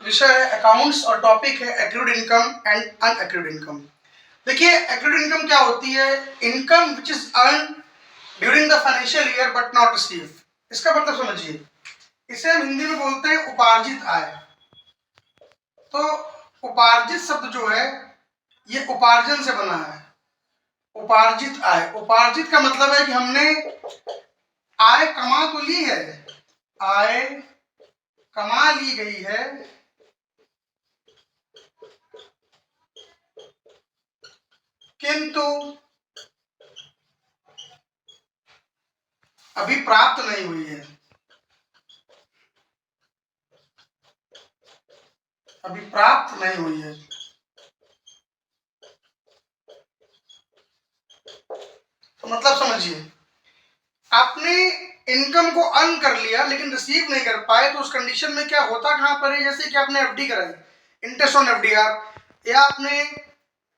विषय है अकाउंट्स और टॉपिक है एक्रूड इनकम एंड अनएक्रूड इनकम। देखिए एक्रूड इनकम क्या होती है? Income which is earn during the financial year but not receive. इसका मतलब समझिए, इसे हम हिंदी में बोलते हैं उपार्जित आय। तो उपार्जित शब्द जो है ये उपार्जन से बना है। उपार्जित आय, उपार्जित का मतलब है कि हमने आय कमा तो ली है, आय कमा ली गई है, किंतु अभी प्राप्त नहीं हुई है। अभी प्राप्त नहीं हुई है। तो मतलब समझिए, आपने इनकम को अर्न कर लिया लेकिन रिसीव नहीं कर पाए, तो उस कंडीशन में क्या होता कहां पर है? जैसे कि आपने एफडी कराई, इंटरेस्ट ऑन एफडीआर, या आपने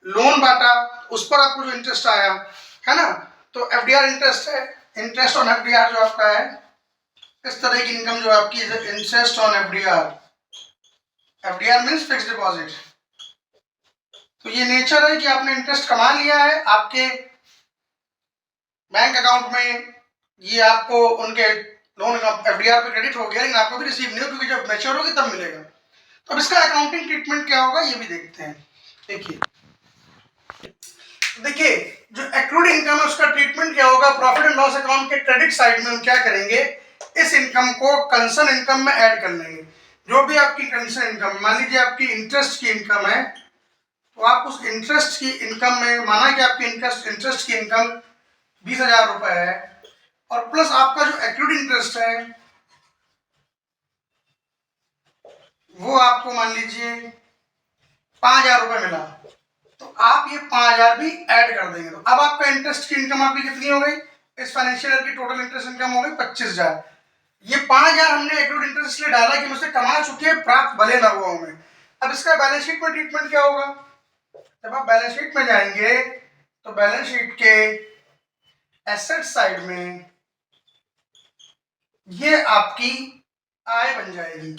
लोन बांटा, उस पर आपको जो इंटरेस्ट आया है ना, तो एफडीआर इंटरेस्ट है। इंटरेस्ट ऑन एफडीआर जो आपका है, इस तरह की इनकम जो आपकी interest on FDR, FDR means fixed deposit. तो ये नेचर है कि आपने इंटरेस्ट कमा लिया है, आपके बैंक अकाउंट में ये आपको उनके लोन एफडीआर पे क्रेडिट हो गया, लेकिन आपको भी रिसीव नहीं हो, क्योंकि जब मैच्योर होगी तब मिलेगा। तो अब इसका अकाउंटिंग ट्रीटमेंट क्या होगा ये भी देखते हैं। देखिए जो एक्रूड इनकम है उसका ट्रीटमेंट क्या होगा? प्रॉफिट एंड लॉस अकाउंट के क्रेडिट साइड में हम क्या करेंगे, इस इनकम को कंसर्न इनकम में ऐड कर लेंगे। जो भी आपकी कंसर्न इनकम, मान लीजिए आपकी इंटरेस्ट की इनकम है, तो आप उस इंटरेस्ट की इनकम में, माना कि आपकी इंटरेस्ट की इनकम 20,000 रुपए है, और प्लस आपका जो एक्रूड इंटरेस्ट है वो आपको मान लीजिए 5,000 रुपए मिला, तो आप ये 5,000 भी ऐड कर देंगे। तो अब आपका इंटरेस्ट की इनकम आपकी कितनी हो गई? इस फाइनेंशियल ईयर की टोटल इंटरेस्ट इनकम हो गई 25,000। ये 5,000 हमने एक्रूड इंटरेस्ट इसलिए डाला कि मुझसे कमा चुके हैं, प्राप्त भले ना हुआ हमें। अब इसका बैलेंस शीट में ट्रीटमेंट क्या होगा? जब आप बैलेंस शीट में जाएंगे तो बैलेंस शीट के एसेट साइड में ये आपकी आय बन जाएगी,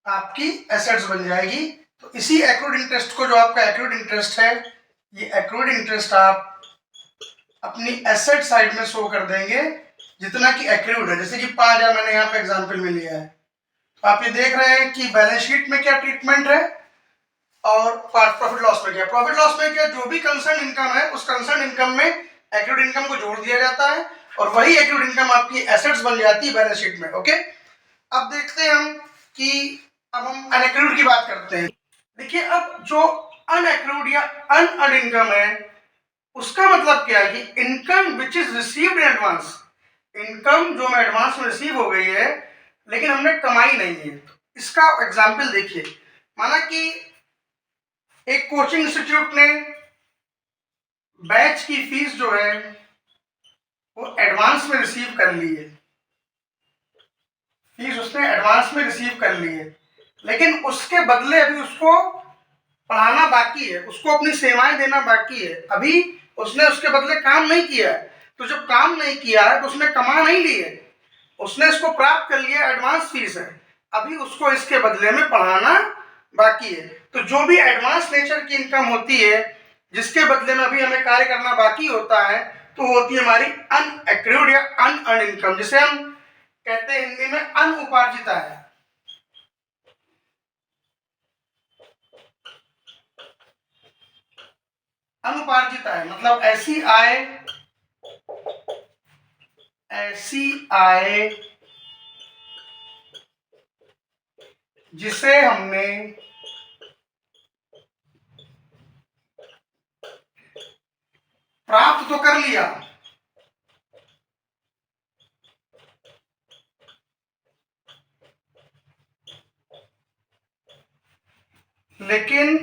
आपकी एसेट्स बन जाएगी। तो इसी एक्रूड इंटरेस्ट को, जो आपका एक्रूड इंटरेस्ट है, ये एक्रूड इंटरेस्ट आप अपनी एसेट साइड में शो कर देंगे जितना कि एक्रूड है। जैसे कि 5,000 मैंने यहाँ पे एग्जांपल में लिया है, तो आप ये देख रहे हैं कि बैलेंस शीट में क्या ट्रीटमेंट है और प्रॉफिट लॉस में क्या। प्रॉफिट लॉस में क्या, जो भी कंसर्न इनकम है उस कंसर्न इनकम में एक्रूड इनकम को जोड़ दिया जाता है, और वही एक्रूड इनकम आपकी एसेट्स बन जाती है बैलेंस शीट में। ओके, अब देखते हैं हम कि अब हम अनएक्रूड की बात करते हैं। देखिए अब जो अनएक्रूड या अनअर्न्ड इनकम है उसका मतलब क्या है कि income which is received in advance. Income जो हमें एडवांस में रिसीव हो गई है लेकिन हमने कमाई नहीं है। इसका एग्जांपल देखिए, माना कि एक कोचिंग इंस्टीट्यूट ने बैच की फीस जो है वो एडवांस में रिसीव कर ली है, फीस उसने एडवांस में रिसीव कर ली है, लेकिन उसके बदले अभी उसको पढ़ाना बाकी है, उसको अपनी सेवाएं देना बाकी है, अभी उसने उसके बदले काम नहीं किया है। तो जब काम नहीं किया है तो उसने कमा नहीं ली है, उसने इसको प्राप्त कर लिया, एडवांस फीस है, अभी उसको इसके बदले में पढ़ाना बाकी है। तो जो भी एडवांस नेचर की इनकम होती है जिसके बदले में अभी हमें कार्य करना बाकी होता है, तो होती है हमारी अनएक्रूड या अनअर्न्ड इनकम, जिसे हम कहते हैं हिंदी में अनुपार्जित आय। अनुपार्जित आय मतलब ऐसी आय जिसे हमने प्राप्त तो कर लिया लेकिन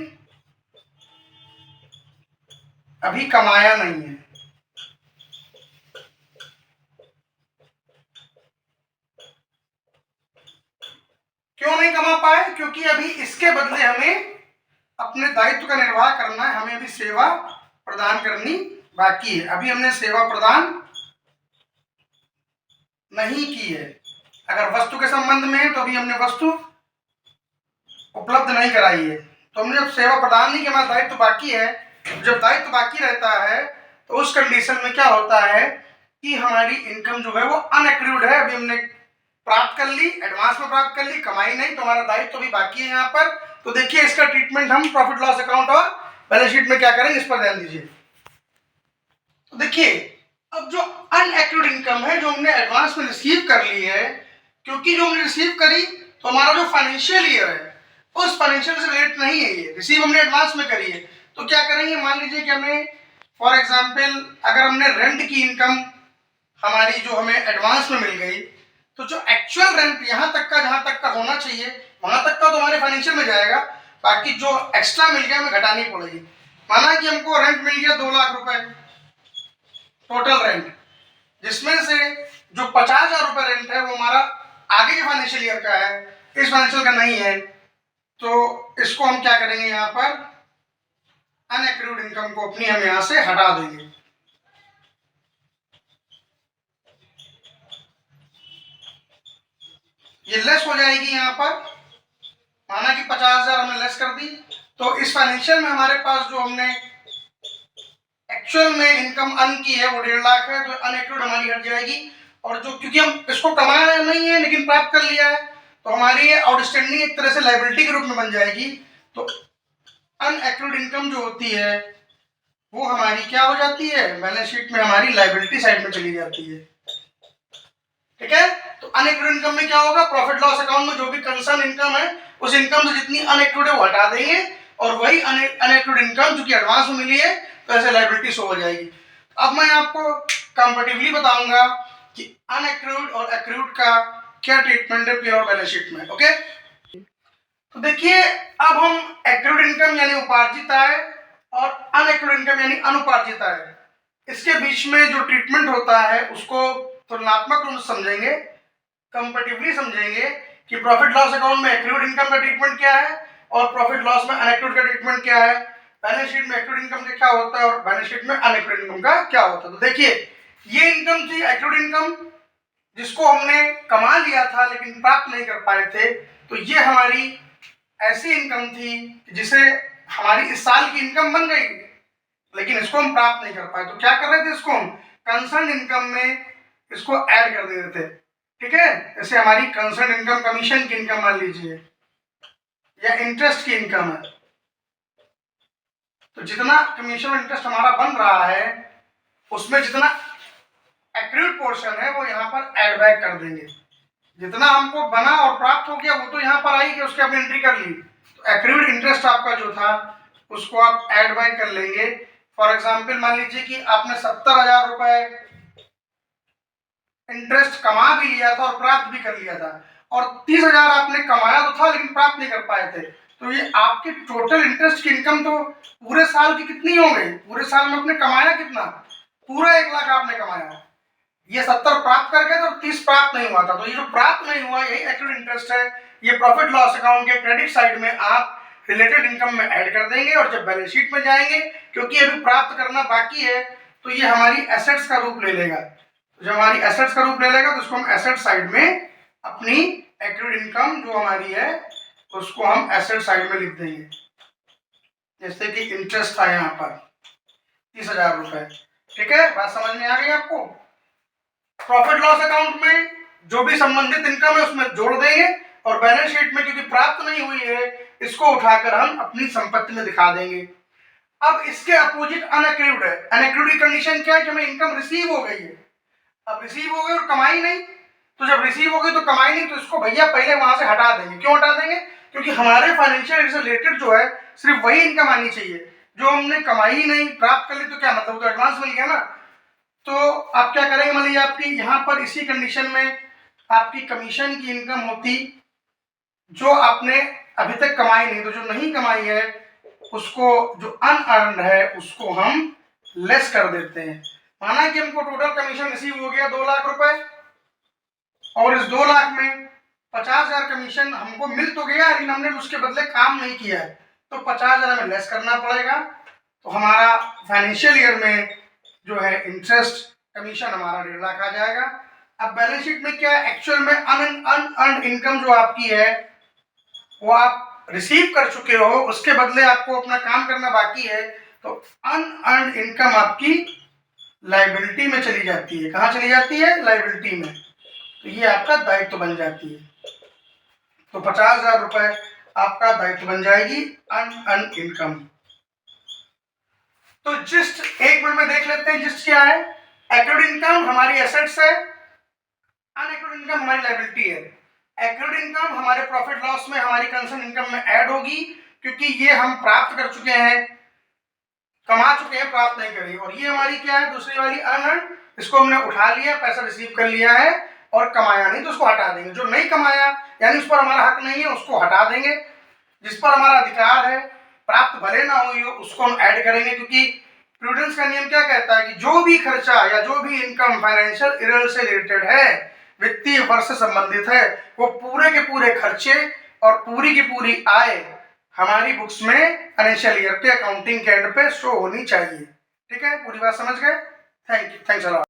अभी कमाया नहीं है। क्यों नहीं कमा पाए? क्योंकि अभी इसके बदले हमें अपने दायित्व का निर्वाह करना है, हमें अभी सेवा प्रदान करनी बाकी है, अभी हमने सेवा प्रदान नहीं की है। अगर वस्तु के संबंध में है तो अभी हमने वस्तु उपलब्ध नहीं कराई है। तो हमने जब सेवा प्रदान नहीं किया, हमारा दायित्व बाकी है। जब दायित्व बाकी रहता है तो उस कंडीशन में क्या होता है कि हमारी इनकम जो है वो अनएक्रूड है। अभी हमने प्राप्त कर ली, एडवांस में प्राप्त कर ली, कमाई नहीं, तो हमारा दायित्व तो भी बाकी है यहाँ पर। तो देखिए इसका ट्रीटमेंट हम प्रॉफिट लॉस अकाउंट और बैलेंस शीट में क्या करेंगे, इस पर ध्यान दीजिए। तो देखिए अब जो अनएक्रूड इनकम है, जो हमने एडवांस में रिसीव कर ली है, क्योंकि जो हमने रिसीव करी तो हमारा जो फाइनेंशियल ईयर है उस फाइनेंशियल से रिलेट नहीं है, ये रिसीव हमने एडवांस में करी है। तो क्या करेंगे, मान लीजिए कि हमें फॉर एग्जांपल अगर हमने रेंट की इनकम हमारी जो हमें एडवांस में मिल गई, तो जो एक्चुअल रेंट यहाँ तक का जहाँ तक का होना चाहिए वहां तक का तो हमारे फाइनेंशियल में जाएगा, बाकी जो एक्स्ट्रा मिल गया हमें घटानी पड़ेगी। माना कि हमको रेंट मिल गया 2 लाख रुपए टोटल रेंट, जिसमें से जो 50,000 रुपए रेंट है वो हमारा आगे के फाइनेंशियल ईयर का है, इस फाइनेंशियल का नहीं है। तो इसको हम क्या करेंगे, यहाँ पर अनएक्रूड इनकम को अपनी हम यहाँ से हटा देंगे। ये लेस हो जाएगी यहाँ पर, माना कि 50,000 हमने लेस कर दी, तो इस फाइनेंशियल में हमारे पास जो हमने एक्चुअल में इनकम अर्न की है वो 1.5 लाख है, तो अनएक्रूड हमारी हट जाएगी। और जो क्योंकि हम इसको कमाया नहीं है लेकिन प्राप्त कर लिया है, तो हमारी आउटस्टैंडिंग एक तरह से लायबिलिटी के रूप में बन जाएगी। तो अनएक्रूड इनकम जो होती है वो हमारी क्या हो जाती है, बैलेंस शीट में हमारी लायबिलिटी साइड में चली जाती है। ठीक है, तो अनएक्रूड इनकम में क्या होगा, प्रॉफिट लॉस अकाउंट में जो भी कंसर्न इनकम है उस इनकम से जितनी अनएक्रूड है वो हटा देंगे, और वही अनएक्रूड इनकम जो कि एडवांस में मिली है तो ऐसे लायबिलिटी शो हो जाएगी। अब मैं आपको कंपैरेटिवली बताऊंगा कि अनएक्रूड और एक्रूड का क्या ट्रीटमेंट है प्योर बैलेंस शीट में। ओके, तो देखिए अब हम एक्रूड इनकम यानी उपार्जित आय और अनएक्रूड इनकम यानी अनुपार्जित आय, इसके बीच में जो ट्रीटमेंट होता है उसको तुलनात्मक रूप से समझेंगे, कंपैरेटिवली समझेंगे कि प्रॉफिट लॉस अकाउंट में एक्रूड इनकम का ट्रीटमेंट क्या है और प्रॉफिट लॉस में अनएक्रूड का ट्रीटमेंट क्या है, बैलेंस शीट में एक्रूड इनकम का क्या होता है और बैलेंस शीट में अनएक्रूड इनकम का क्या होता है। तो देखिए ये इनकम थी एक्रूड इनकम, जिसको हमने कमा लिया था लेकिन प्राप्त नहीं कर पाए थे। तो ये हमारी ऐसी इनकम थी जिसे हमारी इस साल की इनकम बन गई लेकिन इसको हम प्राप्त नहीं कर पाए। तो क्या कर रहे थे, इसको हम कंसर्न इनकम में इसको ऐड कर दे रहे थे। ठीक है, जैसे हमारी कंसर्न इनकम कमीशन की इनकम मान लीजिए या इंटरेस्ट की इनकम है, तो जितना कमीशन और इंटरेस्ट हमारा बन रहा है उसमें जितना एक्रूड पोर्शन है वो यहाँ पर ऐड बैक कर देंगे। जितना हमको बना और प्राप्त हो गया वो तो यहाँ पर आई कि उसकी आपने एंट्री कर ली, तो एक्रूड इंटरेस्ट आपका जो था उसको आप ऐड बैक कर लेंगे। फॉर एग्जाम्पल मान लीजिए कि आपने 70,000 रुपए इंटरेस्ट कमा भी लिया था और प्राप्त भी कर लिया था, और 30,000 आपने कमाया तो था लेकिन प्राप्त नहीं कर पाए थे। तो ये आपकी टोटल इंटरेस्ट की इनकम तो पूरे साल की कितनी हो गई, पूरे साल में आपने कमाया कितना, पूरा 1 लाख आपने कमाया। ये 70 प्राप्त कर गए तो 30 प्राप्त नहीं हुआ था, तो ये जो प्राप्त नहीं हुआ यही एक्रूड इंटरेस्ट है। ये प्रॉफिट लॉस अकाउंट के क्रेडिट साइड में आप रिलेटेड इनकम में ऐड कर देंगे, और जब बैलेंस शीट में जाएंगे क्योंकि अभी प्राप्त करना बाकी है तो ये हमारी एसेट्स का रूप ले लेगा। जब हमारी एसेट्स का रूप ले लेगा तो उसको हम एसेट साइड में अपनी एक्रूड इनकम जो हमारी है उसको हम एसेट साइड में लिख देंगे। जैसे कि इंटरेस्ट था यहाँ पर 30,000 रुपए। ठीक है, बात समझ में आ गई आपको। प्रॉफिट लॉस अकाउंट में जो भी संबंधित इनकम है उसमें जोड़ देंगे, और बैलेंस शीट में क्योंकि प्राप्त नहीं हुई है इसको उठाकर हम अपनी संपत्ति में दिखा देंगे। अब इसके अपोजिट अनएक्रूड है। अनएक्रूड की कंडीशन क्या है कि हमें इनकम रिसीव हो गई है, अब रिसीव हो गई और कमाई नहीं, तो जब रिसीव हो गई तो कमाई नहीं, तो इसको भैया पहले वहां से हटा देंगे। क्यों हटा देंगे, क्योंकि हमारे फाइनेंशियल से रिलेटेड जो है सिर्फ वही इनकम आनी चाहिए, जो हमने कमाई नहीं प्राप्त कर ली तो क्या मतलब, तो एडवांस मिल गया ना। तो आप क्या करेंगे, मान लीजिए आपकी यहाँ पर इसी कंडीशन में आपकी कमीशन की इनकम होती जो आपने अभी तक कमाई नहीं, तो जो नहीं कमाई है उसको, जो अनअर्न्ड है उसको हम लेस कर देते हैं। माना कि हमको टोटल कमीशन रिसीव हो गया 2 लाख रुपए, और इस 2 लाख में 50,000 कमीशन हमको मिल तो गया लेकिन हमने उसके बदले काम नहीं किया है, तो 50,000 हमें लेस करना पड़ेगा। तो हमारा फाइनेंशियल ईयर में जो है इंटरेस्ट कमीशन हमारा 1.5 लाख आ जाएगा। अब बैलेंस शीट में क्या है, एक्चुअल में अनअर्न्ड इनकम जो आपकी है वो आप रिसीव कर चुके हो उसके बदले आपको अपना काम करना बाकी है, तो अनअर्न्ड इनकम आपकी लायबिलिटी में चली जाती है। कहाँ चली जाती है? लायबिलिटी में। तो ये आपका दायित्व बन जाती है। तो 50,000 रुपए आपका दायित्व बन जाएगी अनअर्न्ड इनकम। तो जिस्ट एक मिनट में देख लेते हैं जिस्ट क्या है। एक्रूड इनकम हमारी एसेट्स है, अनएक्रूड इनकम हमारी लायबिलिटी है। एक्रूड इनकम हमारे प्रॉफिट लॉस में हमारी कंसर्न इनकम में ऐड होगी, क्योंकि ये हम प्राप्त कर चुके हैं, कमा चुके हैं, प्राप्त नहीं करी। और ये हमारी क्या है? दूसरी वाली अनअर्न्ड, इसको हमने उठा लिया, पैसा रिसीव कर लिया है और कमाया नहीं तो उसको हटा देंगे। जो नहीं कमाया यानी उस पर हमारा हक नहीं है उसको हटा देंगे। जिस पर हमारा अधिकार है, प्राप्त भले ना हुई हो, उसको हम ऐड करेंगे, क्योंकि प्रूडेंस का नियम क्या कहता है कि जो भी खर्चा या जो भी इनकम फाइनेंशियल ईयर से रिलेटेड है, वित्तीय वर्ष से संबंधित है, वो पूरे के पूरे खर्चे और पूरी की पूरी आय हमारी बुक्स में फाइनेंशियल ईयर के अकाउंटिंग के एंड पे शो होनी चाहिए। ठीक है, पूरी बात समझ गए? Thank you, thanks a lot.